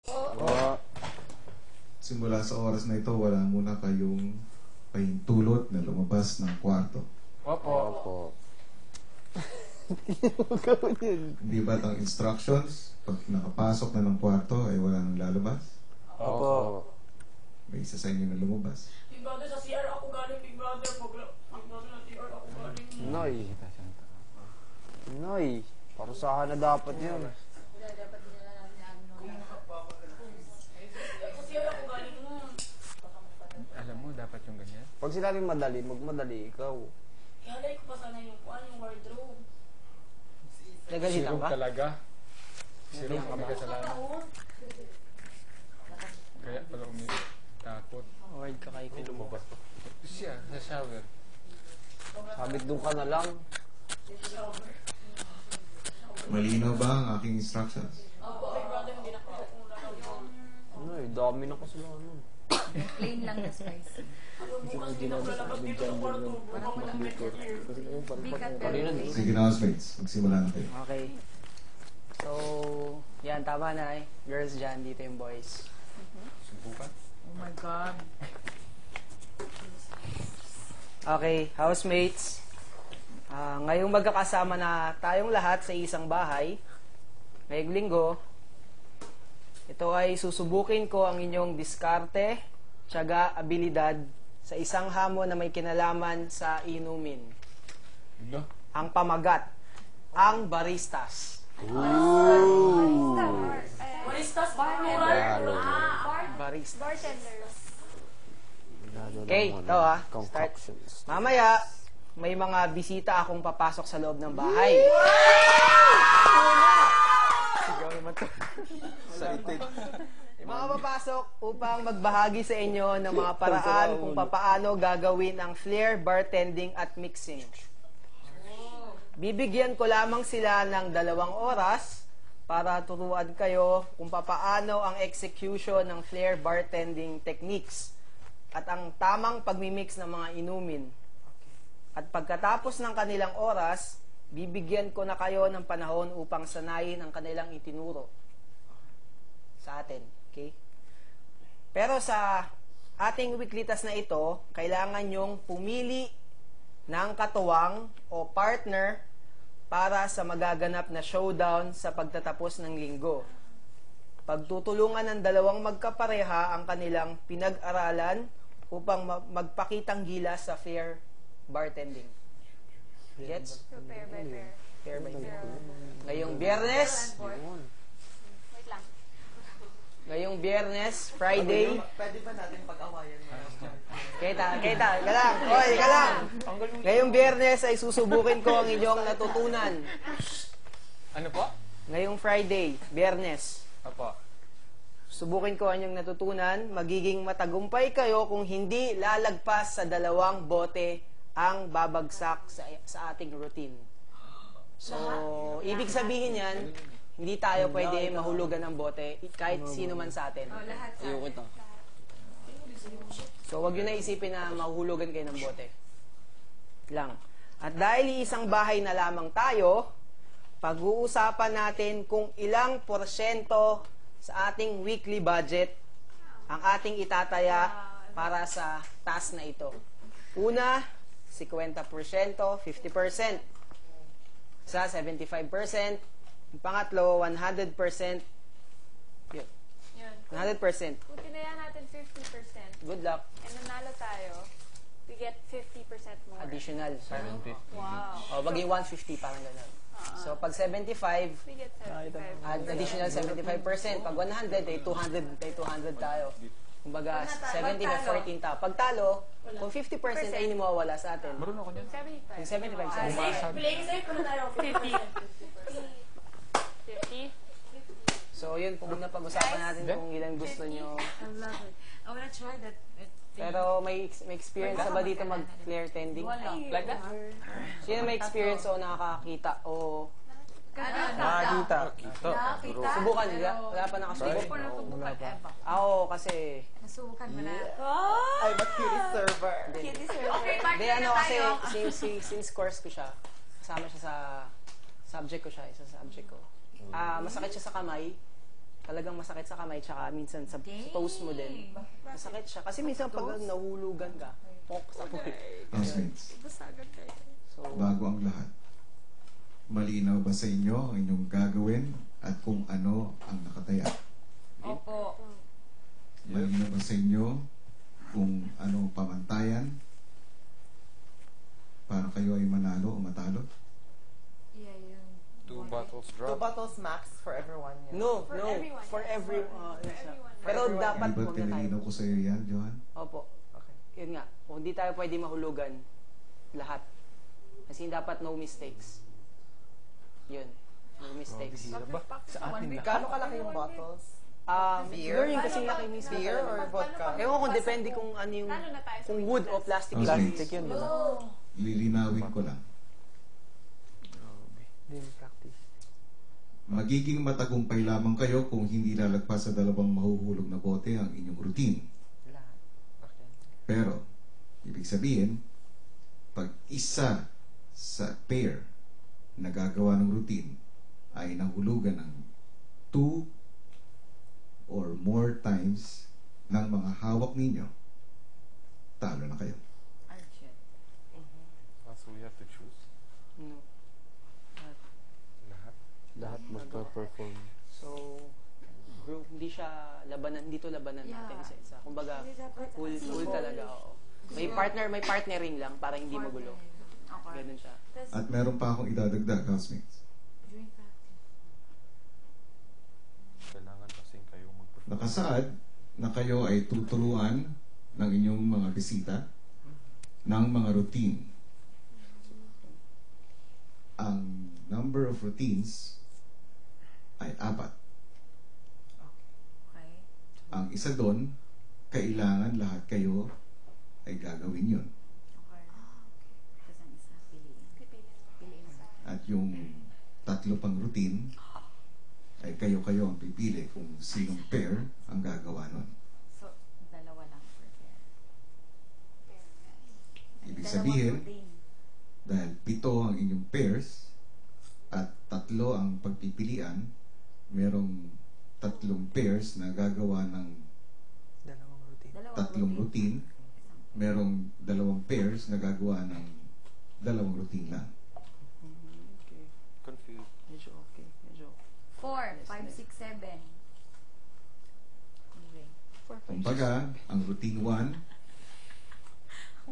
Oo. Simula sa oras na ito, wala muna kayong pahintulot na lumabas ng kwarto. Opo. Hindi ba't ang instructions, pag nakapasok na ng kwarto, ay wala nang lalabas? Opo. May isa sa inyo na lumabas. Big Brother, sa CR ako galing, Big Brother. Big Brother, sa CR ako galing. Noy, parusahan na dapat yun. Sa CR ako galing nun. Alam mo, dapat yung ganyan. Pag sinabing madali, magmadali ikaw. Ihalay ko pa sana yung wardrobe. Nagalitan Sirog ka? talaga. Sirog kami kasalanan. Taon. Kaya pala takot. Award ka kay Kuya. Lumabas pa. Siya, sa shower. Sabit doon ka na lang. Malinaw ba ang aking instructions? Opo, Big Brother, hindi na ako kung lalagyan. Noy, dami na kasalanan nun. Plain lang na spicy. Bukas din ako lalabas dito sa kwarto. Parang malamit ko here. Bigat Kanina, pero Sige na, housemates. Magsimula na kayo. Okay. So, yan, tama na eh. Girls dyan, dito yung boys. Subukan. oh my God. Okay, housemates. Ngayong magkakasama na tayong lahat sa isang bahay, ngayong linggo, ito ay susubukin ko ang inyong diskarte, tiyaga, abilidad sa isang hamon na may kinalaman sa inumin. No? Ang pamagat, ang baristas. Baristas, plural. Baristas. Bartenders. Okay, ito start. Mamaya, may mga bisita akong papasok sa loob ng bahay. Sigaw naman to. May mga papasok upang magbahagi sa inyo ng mga paraan kung papaano gagawin ang flair, bartending at mixing. Bibigyan ko lamang sila ng 2 oras para turuan kayo kung papaano ang execution ng flair bartending techniques at ang tamang pagmimix ng mga inumin. At pagkatapos ng kanilang oras, bibigyan ko na kayo ng panahon upang sanayin ang kanilang itinuro sa atin. Okay? Pero sa ating weekly task na ito, kailangan nyong pumili ng katuwang o partner para sa magaganap na showdown sa pagtatapos ng linggo. Pagtutulungan ng 2 magkapareha ang kanilang pinag-aralan upang magpakitang gilas sa fair bartending. Gets? So, pair by pair. Fair by fair. Ngayong Biyernes, Wait lang. ngayong Biyernes, Friday. Pwede ba natin pag-awayan mo? Kita ka lang. Oy, ka lang. Ngayong Biyernes ay susubukin ko ang inyong natutunan. Ano po? Ngayong Friday, Biyernes. Opo. Subukin ko ang inyong natutunan. Magiging matagumpay kayo kung hindi lalagpas sa 2 bote ang babagsak sa ating routine. So, ibig sabihin yan, hindi tayo pwede mahulugan ng bote kahit sino man sa atin. Oh, lahat sa Ayoko ito. So, wag yun na isipin na mahuhulugan kayo ng bote. Lang. At dahil isang bahay na lamang tayo, pag-uusapan natin kung ilang porsyento sa ating weekly budget ang ating itataya para sa task na ito. Una, 50%, 50%. Sa 75%. Yung pangatlo, 100%. Yun. Yun. 100%. Kung tinaya natin 50% Good luck. and nanalo tayo, we get 50% more. Additional. 70. Wow. O, maging 150, parang gano'n. So, pag 75, We get 75. additional 75%. Pag 100, ay 200 tayo. Kumbaga, 75, 14 tayo. Pag talo, kung 50% ay hindi mawawala sa atin. Marunong ako niyan. 75. Yung 75, Playing safe ko na tayo. 50. 50. So, yun, kung na pag-usapan natin kung ilan gusto nyo. I love it. I wanna try that. Pero may experience na ba dito mag-flare tending? Like that? Sino may experience o nakakita o Nakakita. Nakakita. subukan? Wala pa nakasubok? Hindi ko natutukan ever. Ako kasi, Nasubukan mo na. I'm a cutie server. Okay, hindi ano kasi, since course ko siya, kasama siya sa subject ko siya, isa sa subject ko. Masakit siya sa kamay. Talagang masakit sa kamay, tsaka minsan sa toes mo din. Masakit siya. Kasi minsan pag nahulugan ka, pok sa puwet. Housemates, Basagan kayo. So, bago ang lahat, malinaw ba sa inyo ang inyong gagawin at kung ano ang nakataya? Opo. Malinaw ba sa inyo kung ano ang pamantayan para kayo ay manalo o matalo? Yeah, yung... 2 bottles 2 drop. bottles max for everyone. Yeah. no, For no. everyone, For yes. everyone. For everyone. Pero everyone. dapat Di ba huwag na tayo. pinalinaw ko sa iyo yan, Johan? Opo. Okay. Yun nga. Kung hindi tayo pwede mahulugan, lahat. Kasi dapat no mistakes. Yun. No mistakes. Bihira ba? Sa atin lang. Gano'ng kalaki yung bottles? Siguro Beer? yung kasi laki mismo. Beer or vodka? Ewan ko, depende kung ano yung, Lalo na tayo sa kung may wood o business. plastic. Okay. Plastic yun, di ba? Lilinawin ko lang. Hindi practice. Magiging matagumpay lamang kayo kung hindi lalagpas sa dalawang mahuhulog na bote ang inyong routine. Lahat. Okay. Pero, ibig sabihin, pag isa sa pair na gagawa ng routine ay nahulugan ng 2 or more times ng mga hawak ninyo, talo na kayo. So we have to choose. No. Lahat. Lahat magpa-perform. So, group, hindi siya labanan, dito labanan natin Yeah. isa-isa. Kumbaga, full Equal. talaga, oo. May partnering lang para hindi magulo. Okay. Ganun siya. At meron pa akong idadagdag, housemates. During practice. Kailangan kasing kayo mag-perform. Nakasaad na kayo ay tuturuan ng inyong mga bisita ng mga routine. Ang number of routines ay 4. Okay. Ang isa doon, kailangan lahat kayo ay gagawin yun. Okay. Tapos ang isa, piliin. Piliin sa At yung 3 pang routine, ay kayo-kayo ang pipili kung sinong pair ang gagawa nun. So, dalawa lang per pair. Ibig Dalawang sabihin, routine. dahil 7 ang inyong pairs at 3 ang pagpipilian, merong 3 pairs na gagawa ng Dalawang routine. 3 routine, merong 2 pairs na gagawa ng 2 routine lang. Okay. Confused. Medyo okay. Medyo 4, 5, 6, 7. Anyway. Kumbaga, ang routine 1,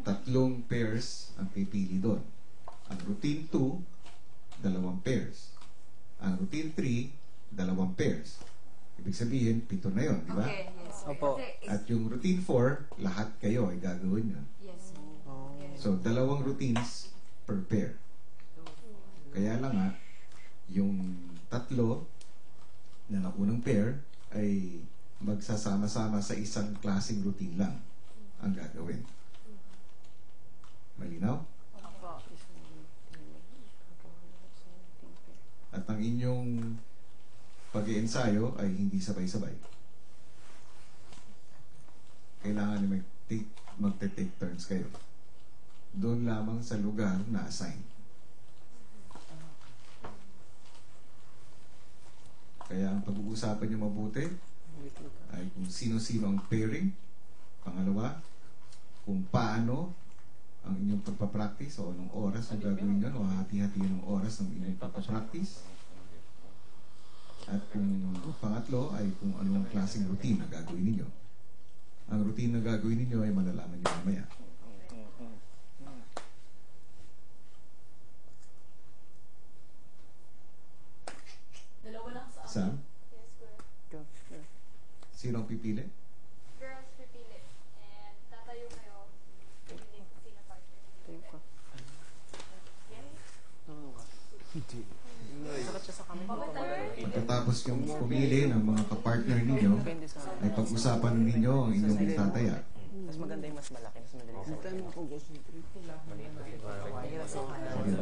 3 pairs ang pipili doon. Ang routine 2, 2 pairs. Ang routine 3, 2 pairs. Ibig sabihin, 7 na yon, di ba? Okay, yes. Opo. Kasi, At yung routine 4, lahat kayo ay gagawin yun. yes. Oh. Yes. So, 2 routines per pair. Kaya lang nga, yung 3 na naunang pair ay magsasama-sama sa isang klaseng routine lang ang gagawin. Malinaw? Opo. At ang inyong pag-iensayo ay hindi sabay-sabay. Kailangan na magte-take turns kayo. Doon lamang sa lugar na assign. Kaya ang pag-uusapan nyo mabuti ay kung sino-sino ang pairing. Pangalawa, kung paano ang inyong pagpapractice o anong oras ang gagawin nyo o hati-hatihan ng oras ng inyong pagpapractice. At kung pangatlo ay kung anong klaseng routine na gagawin ninyo. Ang routine na gagawin ninyo ay malalaman nyo mamaya. Dalawa lang sa Sam, Yes, sir. sino ang pipili? Girls, pipili. And tatayo kayo. Pipili kung sino partner. Tayo ka. Ano ka? Hindi. Sakit siya sa kamay. Pagkatapos yung pumili ng mga kapartner ninyo, Depende sa... ay pag-usapan ninyo ang inyong itataya. Mas maganda yung mas malaki. Mas madali sa Time ako gusto. Sige,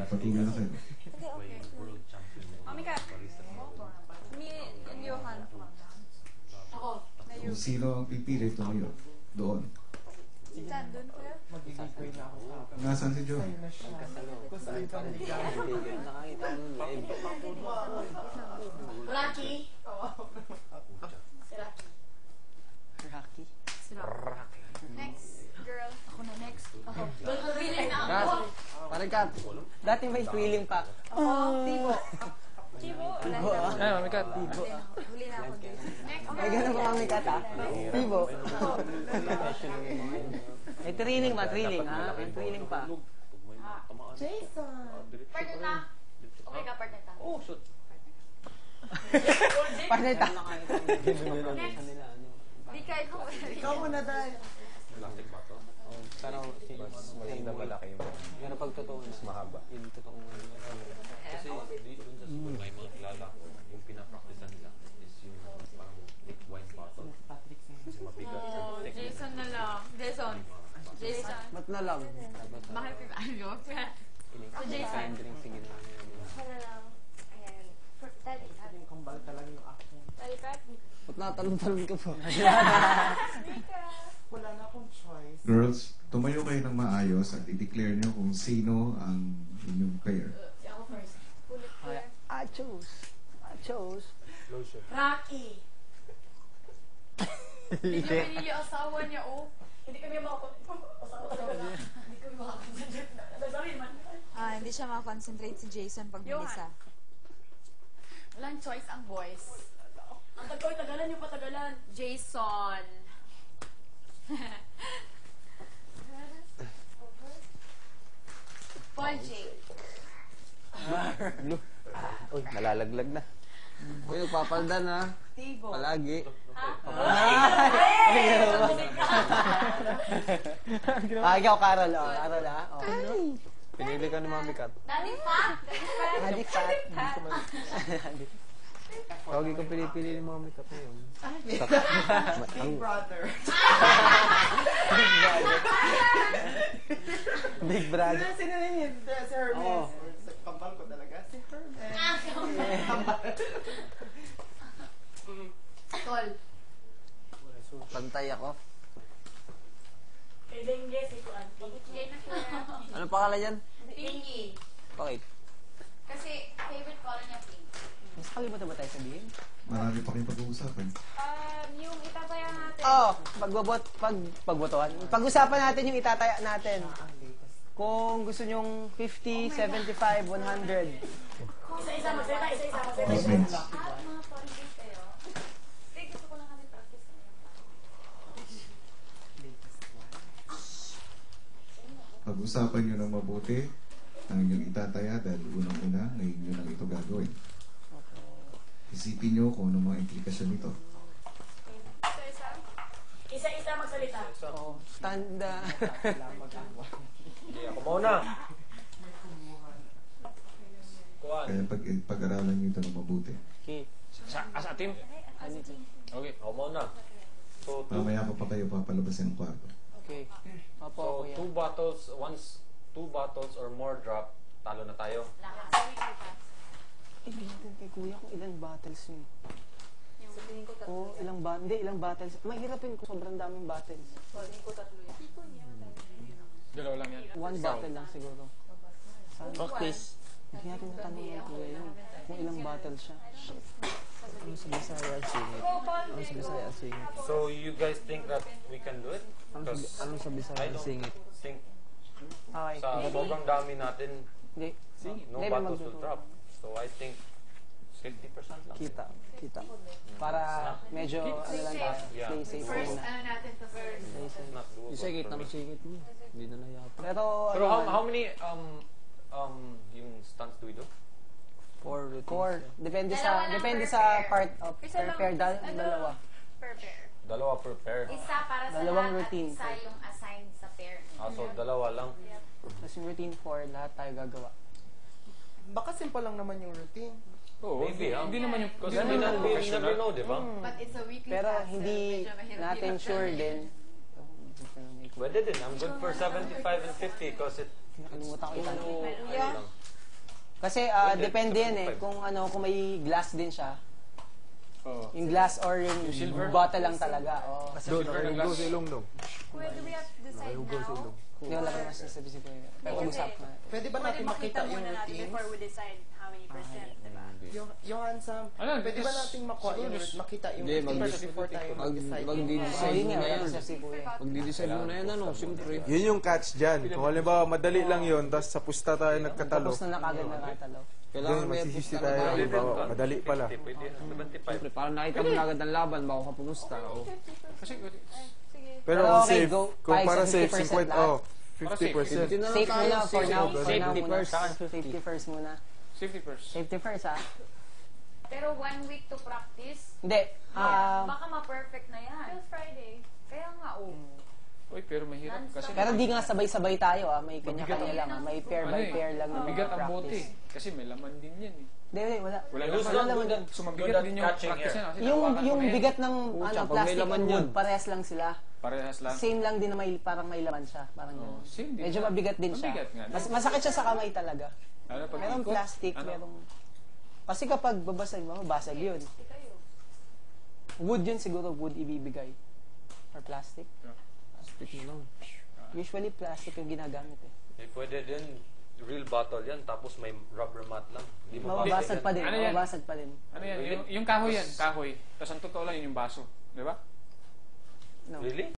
patuloy na kayo. Mika. Me and Johan. Ako. Kung sino ang pipili, tumayo. Doon. Saan doon kuya? Magigigway na ako sa akin. Nasaan si Joe? Ayun na siya. Kung saan ka Nakakita ko ng live. Rocky. Si Rocky. Rocky. Next, girl. Ako na next. Ako. Feeling na Kat, ako. parang Kat. Dati may thrilling pa. Tibo. Chibo. Wala Tibo, na. Ay, mami Kat. Huli na ako dito. Next. Ay, ganun pa kami Kat ha? Tibo. May thrilling pa, thrilling ha? May thrilling pa. Jason. Partner na. Okay ka, partner ta. Oh, shoot. Partner ta. Next. Di ka ikaw. Ikaw muna dahil. Plastic bottle. Sana mas maganda malaki yung pero pag totoo na, mahaba. Yung totoong Kasi dun sa school, may mga kilala ko, yung pinapracticean nila is yung parang wine bottle. Kasi mabigat. Jason na lang. Jason. Jason. Ba't na lang? Makipag-ano? So, Jason. drink sige na. Ano lang. Ayan. Daddy, daddy. Kambal talaga yung action. Daddy, daddy. Ba't natalong-talong ka po? Wala na akong choice. Girls, tumayo kayo ng maayos at i-declare nyo kung sino ang inyong pair. Si ako first. Pulit clear. I chose. I chose. Rocky. Hindi niya pinili yung asawa niya, oh. Hindi kami makakonsentrate. Hindi kami makakonsentrate. Sorry naman. Hindi siya makakonsentrate si Jason pag bilisa. Walang choice ang boys. Ang tagalan yung patagalan. Jason. Paul J. Uy, nalalaglag na. Uy, nagpapaldan ha. Tibo. Palagi. Ikaw, Carol. Oh, Carol ha? Oh. Pinili ka ni Mami Kat. Daddy, fat. Adik fat. Tawagi ko pinipili ni Mami Kat ngayon. Big brother. Big brother. Sino rin yun? Si Hermes. Oo. Kambal ko talaga. Si Hermes. Tol. Pantay ako. Kaya English, ito auntie. Yan na siya. Ano pangalan yan? Pinky. Bakit? Kasi favorite color niya pink. Mas kalimutan ba tayo sabihin? Marami pa kayong pag-uusapan. Yung itataya natin. Oh, pagbotohan. Pag-usapan natin yung itataya natin. Kung gusto nyong 50, 75, 100. Isa-isa, magsalita, isa-isa, magsalita. Housemates. Mga politics kayo. Sige, gusto ko lang kami practice. Pag-usapan nyo ng mabuti ang inyong itataya dahil unang-una, ngayon nyo lang ito gagawin. Isipin nyo kung ano mga implikasyon nito. Isa-isa. Isa-isa magsalita. Oh, tanda. Ako muna. Kuhan. Kaya pag-aralan nyo ito ng mabuti. Okay. As a team? Okay, ako muna. So, Mamaya ko pa kayo papalabasin ng kwarto. Okay. so Opo, kuya. 2 bottles, once 2 bottles or more drop, talo na tayo. Hindi natin kay kuya kung ilang bottles yun. Sa tingin ko tatlo. Oh, ilang bottles. Mahirapin ko sobrang daming bottles. Sa tingin ko tatlo yan. Dalawa lang yan. One bottle lang siguro. Practice. Hindi natin natanong ng kuya yun. Kung ilang bottles siya. Ano sa Bisaya ang singit? Ano sa Bisaya ang singit? So, you guys think that we can do it? Ano sa Bisaya I ang don't singit? think Okay. sa sobrang dami natin, Hindi. no Hindi, bottles magtuturo. will drop. So, I think 50% lang. Kita. Para medyo, ano lang tayo. Yeah. Stay safe First, muna. ano natin to first. Stay safe. Not doable Yung singit for na me. singit mo. Hindi na nayapa. Pero, Pero ano, how many yung stunts do we do? 4 routines. Four. Depende Dalawa lang depende per sa pair. part of Isa per lang. pair. Ano? Dalawa. Per pair. Dalawa per pair. Isa para sa Dalawang lahat routine. at isa yung assigned sa pair. So, dalawa lang. Tapos yung routine 4, lahat tayo gagawa. Baka simple lang naman yung routine. Oo, maybe, Hindi naman yung... Because Hindi we naman yung never professional. know, di ba? But it's a weekly Pero class, so hindi medyo mahirap natin hirap sure na. din. Pwede din. I'm good for 75 and 50 because it... Nakalimutan ko Ano, itanong. ano lang. Kasi Pwede, depende yan eh. 75. Kung may glass din siya. Oo. Yung glass or yung silver? bottle lang talaga. Oh. Doon, Ilong daw. Where do we have to decide now? Hindi wala pa masasabi si Kuya. Pero usap na. Pwede ba natin makita yung muna natin routine? before we decide how many percent, di ba? Yung handsome, Ano, pwede ba just- natin makuha yung siguro makita yung Hindi, routine mag- before tayo mag-decide? So, Mag-decide yun mo nga, na wala yan. siya si Kuya. Mag-decide mo na yan, ano, siyempre. Yun yung catch dyan. Kung halimbawa, madali lang yun, tapos sa pusta tayo nagkatalo. Tapos na nakagad na nakatalo. Kailangan Doon, may magsisisi pusta tayo. na tayo. Halimbawa, madali pala. Pwede, 75. Siyempre, parang nakita mo na agad ang laban bago ka pumusta. O. Kasi, Sige. Pero Pero kung okay, safe, go. kung Five para sa safe, 50% 50, lahat. oh, 50%. Yun na lang Safe tayo, muna for now. For now Safety muna. first. Safety first muna. safety first. Safety first, ha? Pero 1 week to practice, Hindi. baka ma-perfect na yan. Till Friday. Kaya nga, oh. Uy, pero mahirap kasi. Pero di nga sabay-sabay tayo, May kanya-kanya lang, May pair by pair lang. na Mabigat ang bote. practice. Kasi may laman din yan eh. Hindi, wala. Wala Who's laman. not good at, Sumabigat din yung catching practice air? yan. Kasi Yung tawakan yung mo na yan. bigat ng Pucha, pag may plastic laman and yan. wood, parehas lang sila. Parehas lang. Same lang din na parang may laman siya. Parang Oh, gano'n. same din. Medyo mabigat din siya. Mabigat nga. Masakit siya sa kamay talaga. Ano, pag Merong ikot, plastic, ano? merong... Kasi kapag babasag mo, basag yun. Wood yun siguro, wood ibibigay. Or plastic. Stick mo lang. Usually plastic yung ginagamit eh. Eh, pwede din, real bottle yan, tapos may rubber mat lang. Di mo Mababasag pa din, Ano yan? mababasag pa din. Ano yan? Yung kahoy yan, kahoy. Tapos ang totoo lang yun yung baso. Di ba? No. Really?